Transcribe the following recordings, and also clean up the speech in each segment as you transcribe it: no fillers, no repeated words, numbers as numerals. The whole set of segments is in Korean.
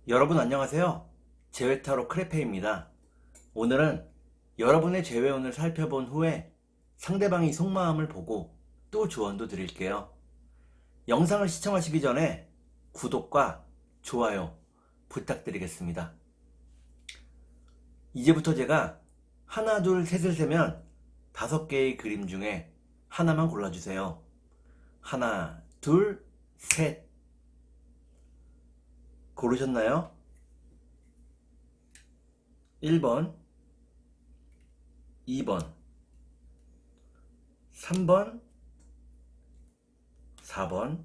여러분 안녕하세요. 재회타로 크레페입니다. 오늘은 여러분의 재회운을 살펴본 후에 상대방이 속마음을 보고 또 조언도 드릴게요. 영상을 시청하시기 전에 구독과 좋아요 부탁드리겠습니다. 이제부터 제가 하나, 둘, 셋을 세면 5개의 그림 중에 하나만 골라주세요. 하나, 둘, 셋. 고르셨나요? 1번, 2번, 3번, 4번,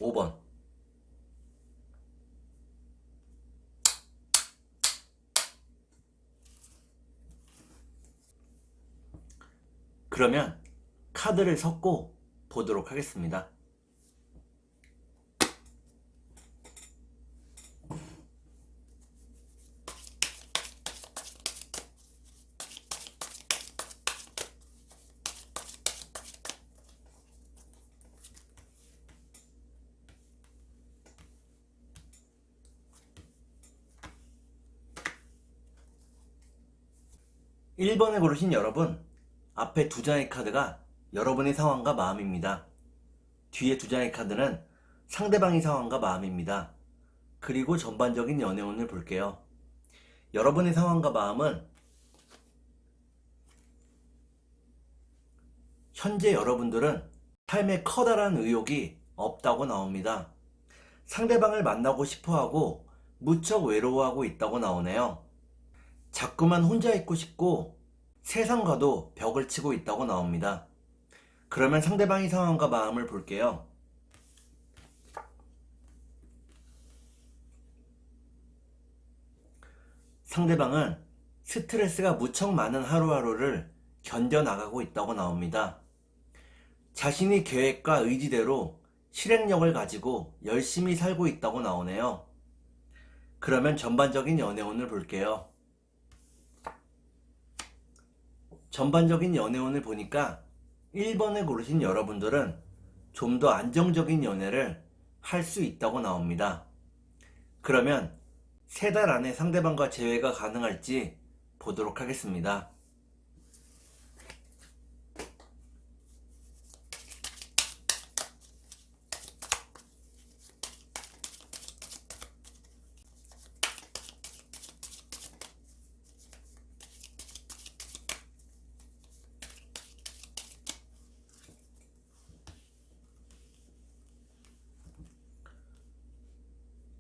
5번. 그러면 카드를 섞고 보도록 하겠습니다. 1번을 고르신 여러분, 앞에 2장의 카드가 여러분의 상황과 마음입니다. 뒤에 2장의 카드는 상대방의 상황과 마음입니다. 그리고 전반적인 연애운을 볼게요. 여러분의 상황과 마음은 현재 여러분들은 삶에 커다란 의욕이 없다고 나옵니다. 상대방을 만나고 싶어하고 무척 외로워하고 있다고 나오네요. 자꾸만 혼자 있고 싶고 세상과도 벽을 치고 있다고 나옵니다. 그러면 상대방의 상황과 마음을 볼게요. 상대방은 스트레스가 무척 많은 하루하루를 견뎌나가고 있다고 나옵니다. 자신이 계획과 의지대로 실행력을 가지고 열심히 살고 있다고 나오네요. 그러면 전반적인 연애운을 볼게요. 전반적인 연애운을 보니까 1번을 고르신 여러분들은 좀 더 안정적인 연애를 할 수 있다고 나옵니다. 그러면 3달 안에 상대방과 재회가 가능할지 보도록 하겠습니다.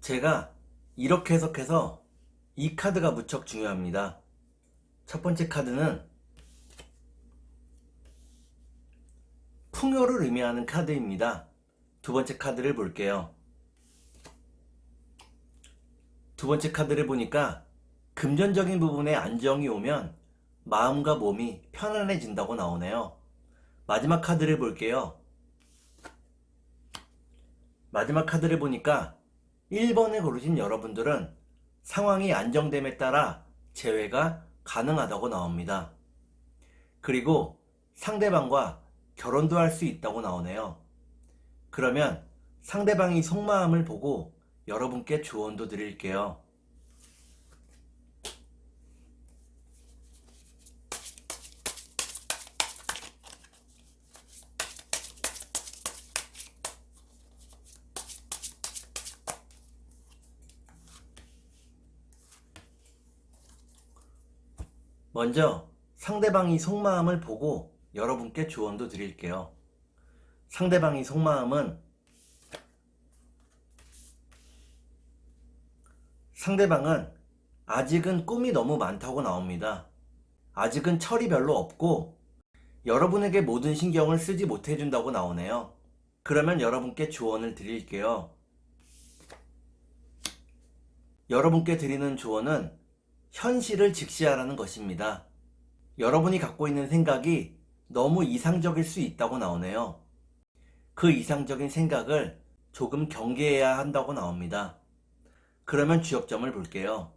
제가 이렇게 해석해서 이 카드가 무척 중요합니다. 첫 번째 카드는 풍요를 의미하는 카드입니다. 두 번째 카드를 볼게요. 두 번째 카드를 보니까 금전적인 부분에 안정이 오면 마음과 몸이 편안해진다고 나오네요. 마지막 카드를 볼게요. 마지막 카드를 보니까 1번을 고르신 여러분들은 상황이 안정됨에 따라 재회가 가능하다고 나옵니다. 그리고 상대방과 결혼도 할 수 있다고 나오네요. 그러면 상대방이 속마음을 보고 여러분께 조언도 드릴게요. 먼저 상대방이 속마음을 보고 여러분께 조언도 드릴게요. 상대방이 속마음은 상대방은 아직은 꿈이 너무 많다고 나옵니다. 아직은 철이 별로 없고 여러분에게 모든 신경을 쓰지 못해준다고 나오네요. 그러면 여러분께 조언을 드릴게요. 여러분께 드리는 조언은 현실을 직시하라는 것입니다. 여러분이 갖고 있는 생각이 너무 이상적일 수 있다고 나오네요. 그 이상적인 생각을 조금 경계해야 한다고 나옵니다. 그러면 주역점을 볼게요.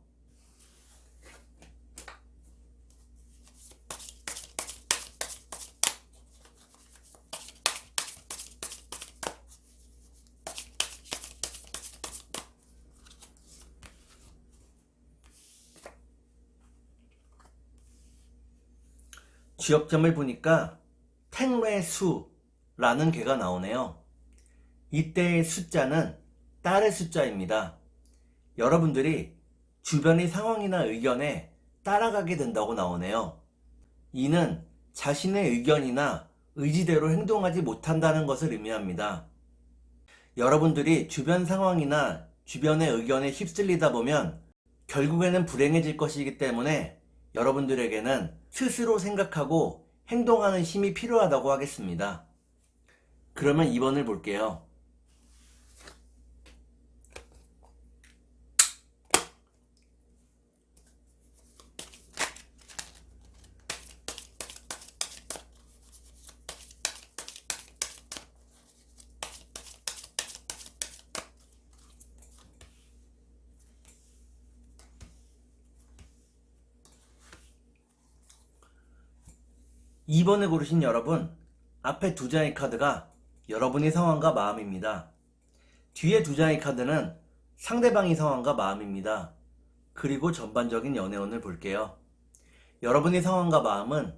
주역점을 보니까 탱례수라는 괴가 나오네요. 이때의 숫자는 딸의 숫자입니다. 여러분들이 주변의 상황이나 의견에 따라가게 된다고 나오네요. 이는 자신의 의견이나 의지대로 행동하지 못한다는 것을 의미합니다. 여러분들이 주변 상황이나 주변의 의견에 휩쓸리다 보면 결국에는 불행해질 것이기 때문에 여러분들에게는 스스로 생각하고 행동하는 힘이 필요하다고 하겠습니다. 그러면 2번을 볼게요. 2번을 고르신 여러분, 앞에 두 장의 카드가 여러분의 상황과 마음입니다. 뒤에 두 장의 카드는 상대방의 상황과 마음입니다. 그리고 전반적인 연애운을 볼게요. 여러분의 상황과 마음은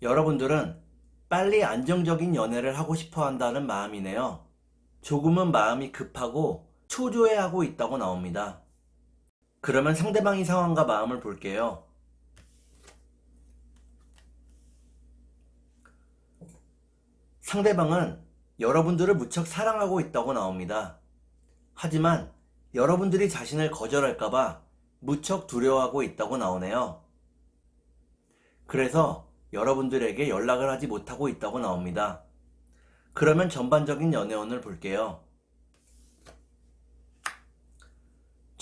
여러분들은 빨리 안정적인 연애를 하고 싶어 한다는 마음이네요. 조금은 마음이 급하고 초조해하고 있다고 나옵니다. 그러면 상대방의 상황과 마음을 볼게요. 상대방은 여러분들을 무척 사랑하고 있다고 나옵니다. 하지만 여러분들이 자신을 거절할까봐 무척 두려워하고 있다고 나오네요. 그래서 여러분들에게 연락을 하지 못하고 있다고 나옵니다. 그러면 전반적인 연애운을 볼게요.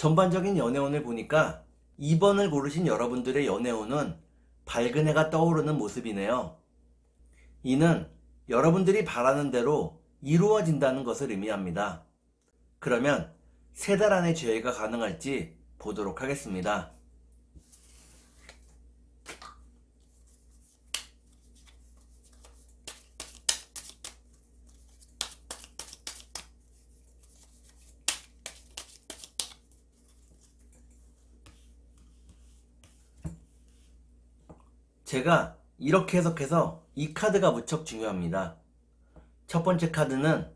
전반적인 연애운을 보니까 2번을 고르신 여러분들의 연애운은 밝은 해가 떠오르는 모습이네요. 이는 여러분들이 바라는 대로 이루어진다는 것을 의미합니다. 그러면 3달 안에 재회가 가능할지 보도록 하겠습니다. 제가 이렇게 해석해서 이 카드가 무척 중요합니다. 첫 번째 카드는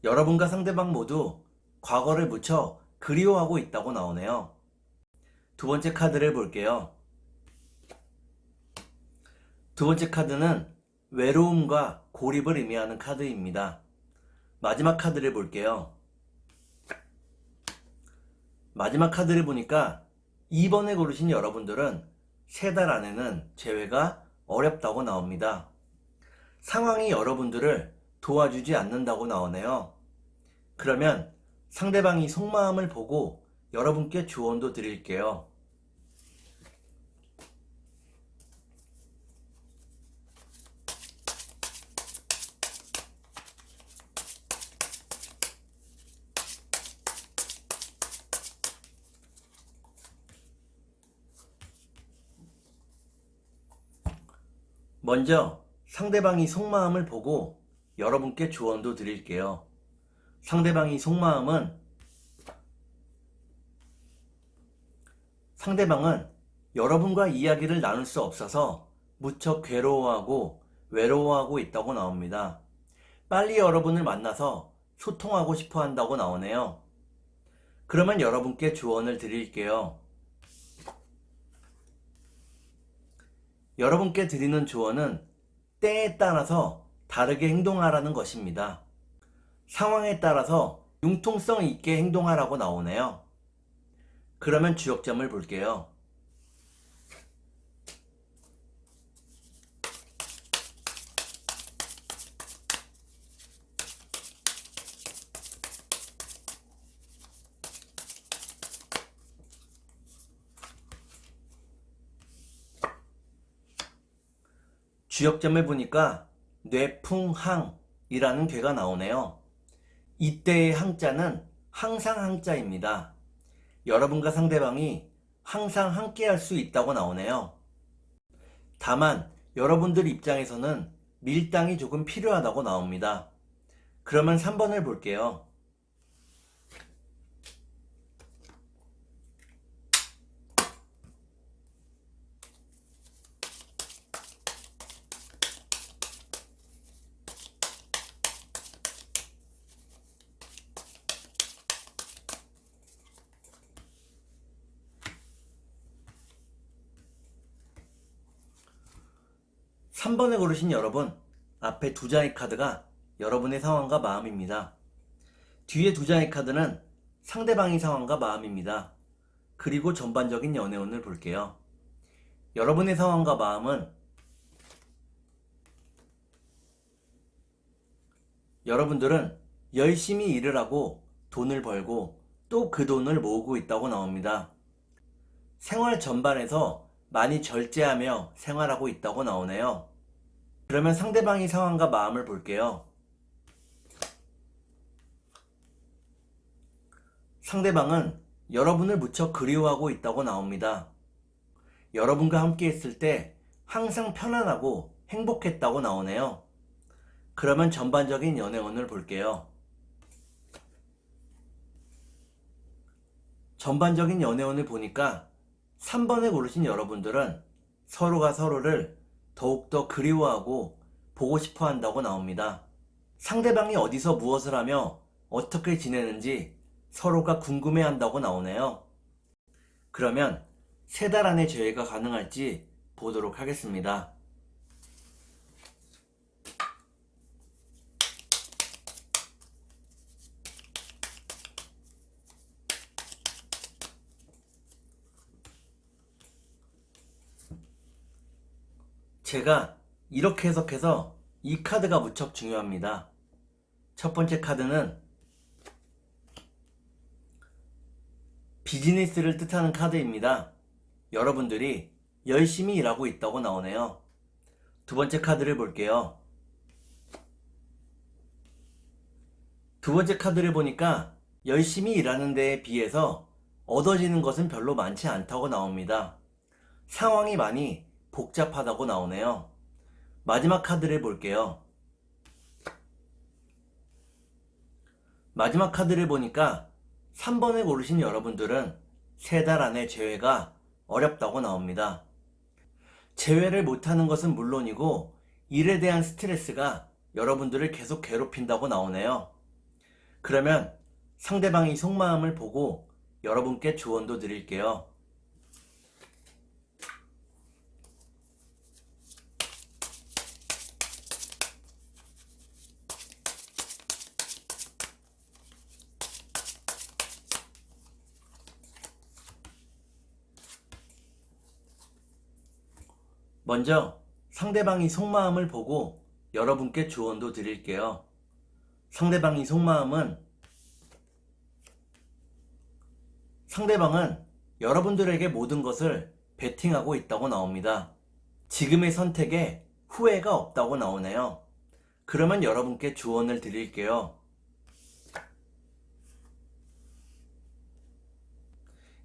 여러분과 상대방 모두 과거를 무척 그리워하고 있다고 나오네요. 두 번째 카드를 볼게요. 두 번째 카드는 외로움과 고립을 의미하는 카드입니다. 마지막 카드를 볼게요. 마지막 카드를 보니까 2번에 고르신 여러분들은 3달 안에는 재회가 어렵다고 나옵니다. 상황이 여러분들을 도와주지 않는다고 나오네요. 그러면 상대방이 속마음을 보고 여러분께 조언도 드릴게요. 먼저 상대방이 속마음을 보고 여러분께 조언도 드릴게요. 상대방의 속마음은 상대방은 여러분과 이야기를 나눌 수 없어서 무척 괴로워하고 외로워하고 있다고 나옵니다. 빨리 여러분을 만나서 소통하고 싶어 한다고 나오네요. 그러면 여러분께 조언을 드릴게요. 여러분께 드리는 조언은 때에 따라서 다르게 행동하라는 것입니다. 상황에 따라서 융통성 있게 행동하라고 나오네요. 그러면 주역점을 볼게요. 주역점을 보니까 뇌풍항이라는 괴가 나오네요. 이때의 항자는 항상 항자입니다. 여러분과 상대방이 항상 함께 할 수 있다고 나오네요. 다만 여러분들 입장에서는 밀당이 조금 필요하다고 나옵니다. 그러면 3번을 볼게요. 3번에 고르신 여러분, 앞에 두 장의 카드가 여러분의 상황과 마음입니다. 뒤에 두 장의 카드는 상대방의 상황과 마음입니다. 그리고 전반적인 연애운을 볼게요. 여러분의 상황과 마음은 여러분들은 열심히 일을 하고 돈을 벌고 또 그 돈을 모으고 있다고 나옵니다. 생활 전반에서 많이 절제하며 생활하고 있다고 나오네요. 그러면 상대방의 상황과 마음을 볼게요. 상대방은 여러분을 무척 그리워하고 있다고 나옵니다. 여러분과 함께 있을 때 항상 편안하고 행복했다고 나오네요. 그러면 전반적인 연애운을 볼게요. 전반적인 연애운을 보니까 3번에 고르신 여러분들은 서로가 서로를 더욱더 그리워하고 보고 싶어 한다고 나옵니다. 상대방이 어디서 무엇을 하며 어떻게 지내는지 서로가 궁금해 한다고 나오네요. 그러면 3달 안에 재회가 가능할지 보도록 하겠습니다. 제가 이렇게 해석해서 이 카드가 무척 중요합니다. 첫 번째 카드는 비즈니스를 뜻하는 카드입니다. 여러분들이 열심히 일하고 있다고 나오네요. 두 번째 카드를 볼게요. 두 번째 카드를 보니까 열심히 일하는 데에 비해서 얻어지는 것은 별로 많지 않다고 나옵니다. 상황이 많이 복잡하다고 나오네요. 마지막 카드를 볼게요. 마지막 카드를 보니까 3번을 고르신 여러분들은 3달 안에 재회가 어렵다고 나옵니다. 재회를 못하는 것은 물론이고 일에 대한 스트레스가 여러분들을 계속 괴롭힌다고 나오네요. 그러면 상대방의 속마음을 보고 여러분께 조언도 드릴게요. 먼저 상대방의 속마음을 보고 여러분께 조언도 드릴게요. 상대방은 여러분들에게 모든 것을 베팅하고 있다고 나옵니다. 지금의 선택에 후회가 없다고 나오네요. 그러면 여러분께 조언을 드릴게요.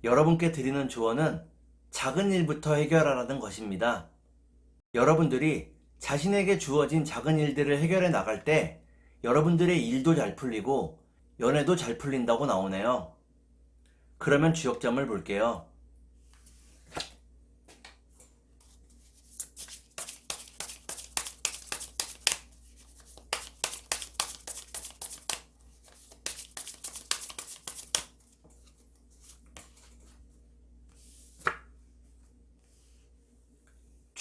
여러분께 드리는 조언은 작은 일부터 해결하라는 것입니다. 여러분들이 자신에게 주어진 작은 일들을 해결해 나갈 때 여러분들의 일도 잘 풀리고 연애도 잘 풀린다고 나오네요. 그러면 주역점을 볼게요.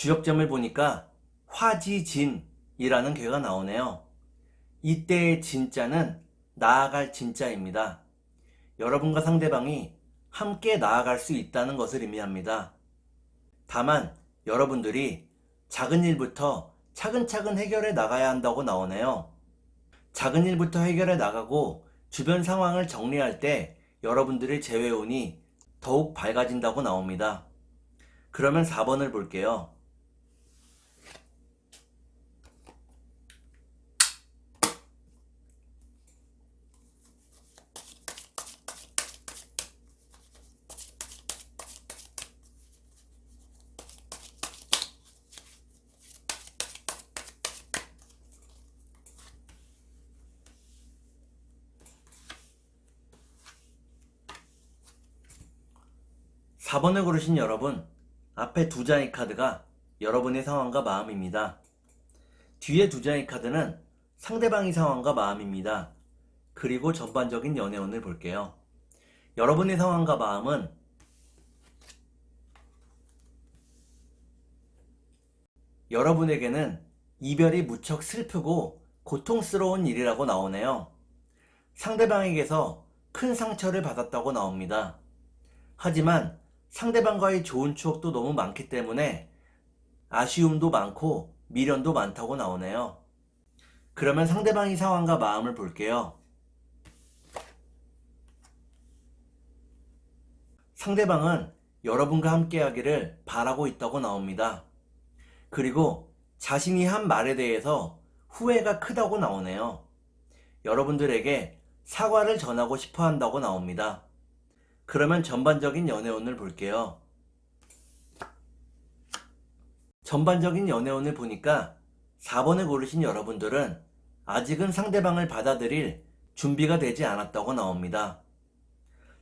주역점을 보니까 화지진이라는 괴가 나오네요. 이때의 진자는 나아갈 진자입니다. 여러분과 상대방이 함께 나아갈 수 있다는 것을 의미합니다. 다만 여러분들이 작은 일부터 차근차근 해결해 나가야 한다고 나오네요. 작은 일부터 해결해 나가고 주변 상황을 정리할 때 여러분들의 재회운이 더욱 밝아진다고 나옵니다. 그러면 4번을 볼게요. 4번을 고르신 여러분, 앞에 두 장의 카드가 여러분의 상황과 마음입니다. 뒤에 두 장의 카드는 상대방의 상황과 마음입니다. 그리고 전반적인 연애운을 볼게요. 여러분의 상황과 마음은 여러분에게는 이별이 무척 슬프고 고통스러운 일이라고 나오네요. 상대방에게서 큰 상처를 받았다고 나옵니다. 하지만 상대방과의 좋은 추억도 너무 많기 때문에 아쉬움도 많고 미련도 많다고 나오네요. 그러면 상대방의 상황과 마음을 볼게요. 상대방은 여러분과 함께하기를 바라고 있다고 나옵니다. 그리고 자신이 한 말에 대해서 후회가 크다고 나오네요. 여러분들에게 사과를 전하고 싶어 한다고 나옵니다. 그러면 전반적인 연애운을 볼게요. 전반적인 연애운을 보니까 4번을 고르신 여러분들은 아직은 상대방을 받아들일 준비가 되지 않았다고 나옵니다.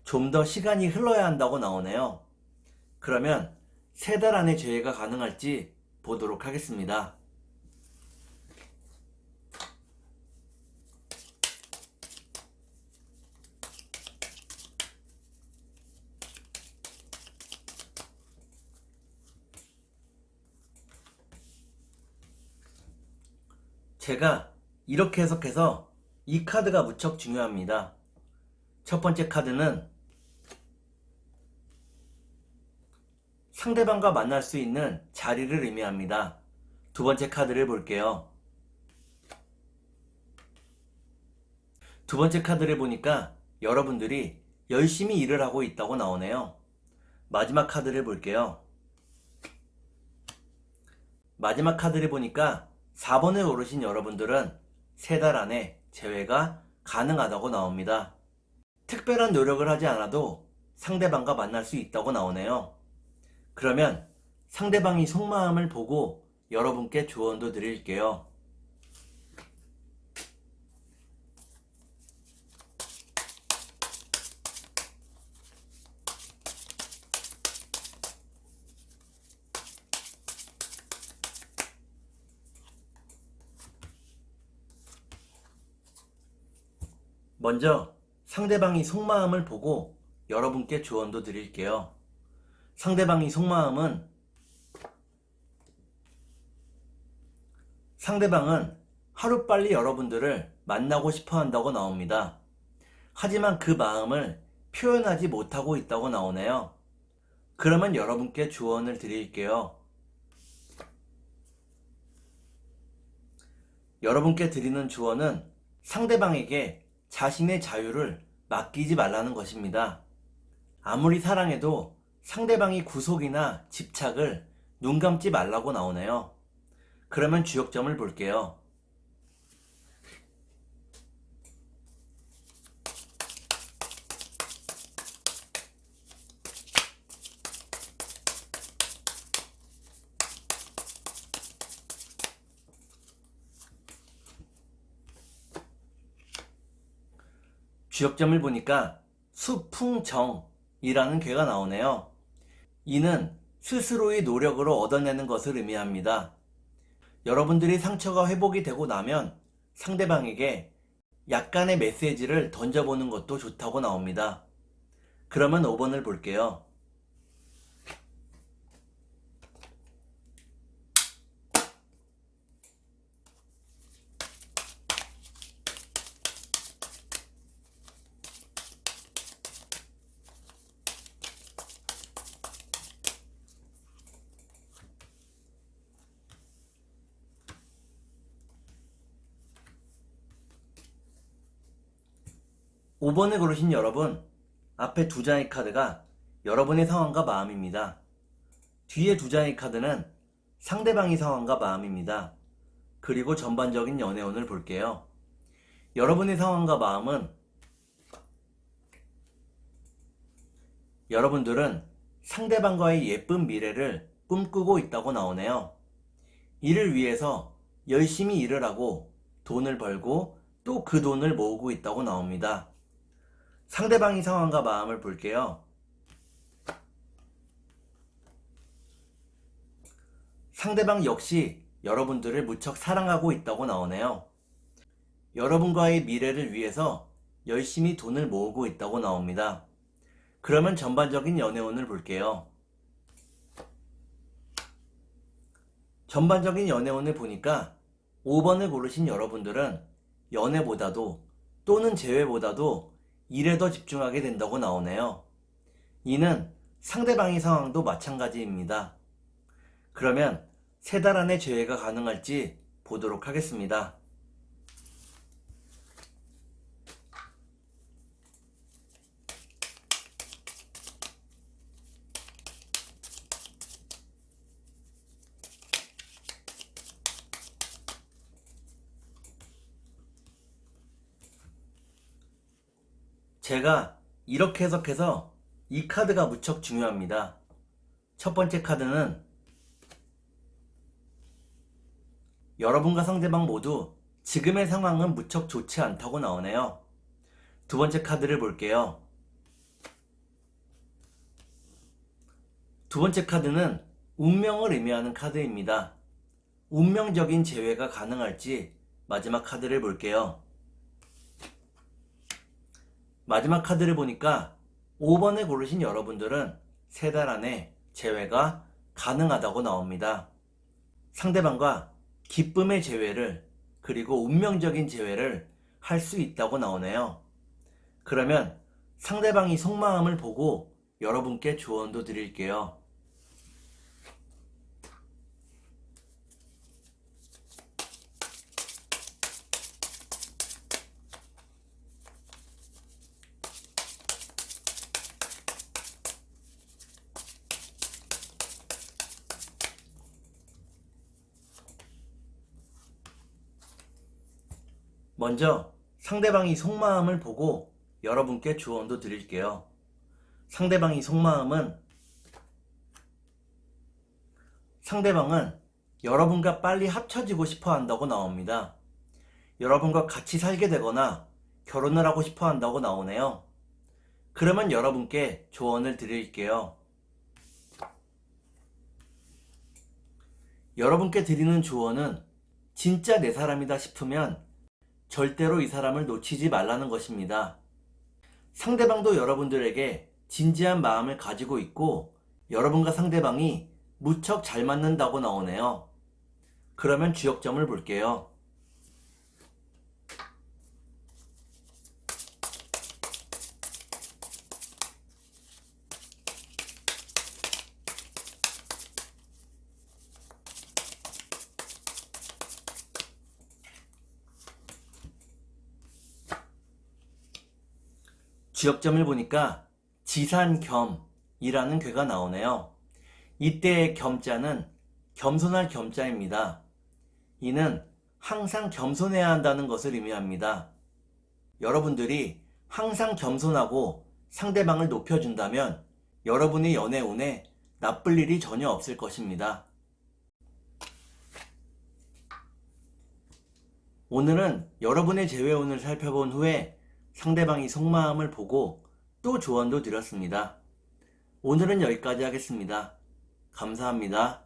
좀 더 시간이 흘러야 한다고 나오네요. 그러면 3달 안에 재회가 가능할지 보도록 하겠습니다. 제가 이렇게 해석해서 이 카드가 무척 중요합니다. 첫 번째 카드는 상대방과 만날 수 있는 자리를 의미합니다. 두 번째 카드를 볼게요. 두 번째 카드를 보니까 여러분들이 열심히 일을 하고 있다고 나오네요. 마지막 카드를 볼게요. 마지막 카드를 보니까 4번을 고르신 여러분들은 3달 안에 재회가 가능하다고 나옵니다. 특별한 노력을 하지 않아도 상대방과 만날 수 있다고 나오네요. 그러면 상대방이 속마음을 보고 여러분께 조언도 드릴게요. 먼저 상대방이 속마음을 보고 여러분께 조언도 드릴게요. 상대방의 속마음은 상대방은 하루빨리 여러분들을 만나고 싶어 한다고 나옵니다. 하지만 그 마음을 표현하지 못하고 있다고 나오네요. 그러면 여러분께 조언을 드릴게요. 여러분께 드리는 조언은 상대방에게 자신의 자유를 맡기지 말라는 것입니다. 아무리 사랑해도 상대방이 구속이나 집착을 눈 감지 말라고 나오네요. 그러면 주역점을 볼게요. 주역점을 보니까 수풍정이라는 괴가 나오네요. 이는 스스로의 노력으로 얻어내는 것을 의미합니다. 여러분들이 상처가 회복이 되고 나면 상대방에게 약간의 메시지를 던져보는 것도 좋다고 나옵니다. 그러면 5번을 볼게요. 오 번을 고르신 여러분, 앞에 2장의 카드가 여러분의 상황과 마음입니다. 뒤에 2장의 카드는 상대방의 상황과 마음입니다. 그리고 전반적인 연애운을 볼게요. 여러분의 상황과 마음은 여러분들은 상대방과의 예쁜 미래를 꿈꾸고 있다고 나오네요. 이를 위해서 열심히 일을 하고 돈을 벌고 또 그 돈을 모으고 있다고 나옵니다. 상대방의 상황과 마음을 볼게요. 상대방 역시 여러분들을 무척 사랑하고 있다고 나오네요. 여러분과의 미래를 위해서 열심히 돈을 모으고 있다고 나옵니다. 그러면 전반적인 연애운을 볼게요. 전반적인 연애운을 보니까 5번을 고르신 여러분들은 연애보다도 또는 재회보다도 일에 더 집중하게 된다고 나오네요. 이는 상대방의 상황도 마찬가지입니다. 그러면 3달 안에 재회가 가능할지 보도록 하겠습니다. 제가 이렇게 해석해서 이 카드가 무척 중요합니다. 첫 번째 카드는 여러분과 상대방 모두 지금의 상황은 무척 좋지 않다고 나오네요. 두 번째 카드를 볼게요. 두 번째 카드는 운명을 의미하는 카드입니다. 운명적인 재회가 가능할지 마지막 카드를 볼게요. 마지막 카드를 보니까 5번을 고르신 여러분들은 3달 안에 재회가 가능하다고 나옵니다. 상대방과 기쁨의 재회를 그리고 운명적인 재회를 할 수 있다고 나오네요. 그러면 상대방이 속마음을 보고 여러분께 조언도 드릴게요. 먼저 상대방이 속마음을 보고 여러분께 조언도 드릴게요. 상대방이 속마음은 상대방은 여러분과 빨리 합쳐지고 싶어 한다고 나옵니다. 여러분과 같이 살게 되거나 결혼을 하고 싶어 한다고 나오네요. 그러면 여러분께 조언을 드릴게요. 여러분께 드리는 조언은 진짜 내 사람이다 싶으면 절대로 이 사람을 놓치지 말라는 것입니다. 상대방도 여러분들에게 진지한 마음을 가지고 있고 여러분과 상대방이 무척 잘 맞는다고 나오네요. 그러면 주역점을 볼게요. 주역점을 보니까 지산겸이라는 괴가 나오네요. 이때의 겸자는 겸손할 겸자입니다. 이는 항상 겸손해야 한다는 것을 의미합니다. 여러분들이 항상 겸손하고 상대방을 높여준다면 여러분의 연애운에 나쁠 일이 전혀 없을 것입니다. 오늘은 여러분의 재회운을 살펴본 후에 상대방이 속마음을 보고 또 조언도 드렸습니다. 오늘은 여기까지 하겠습니다. 감사합니다.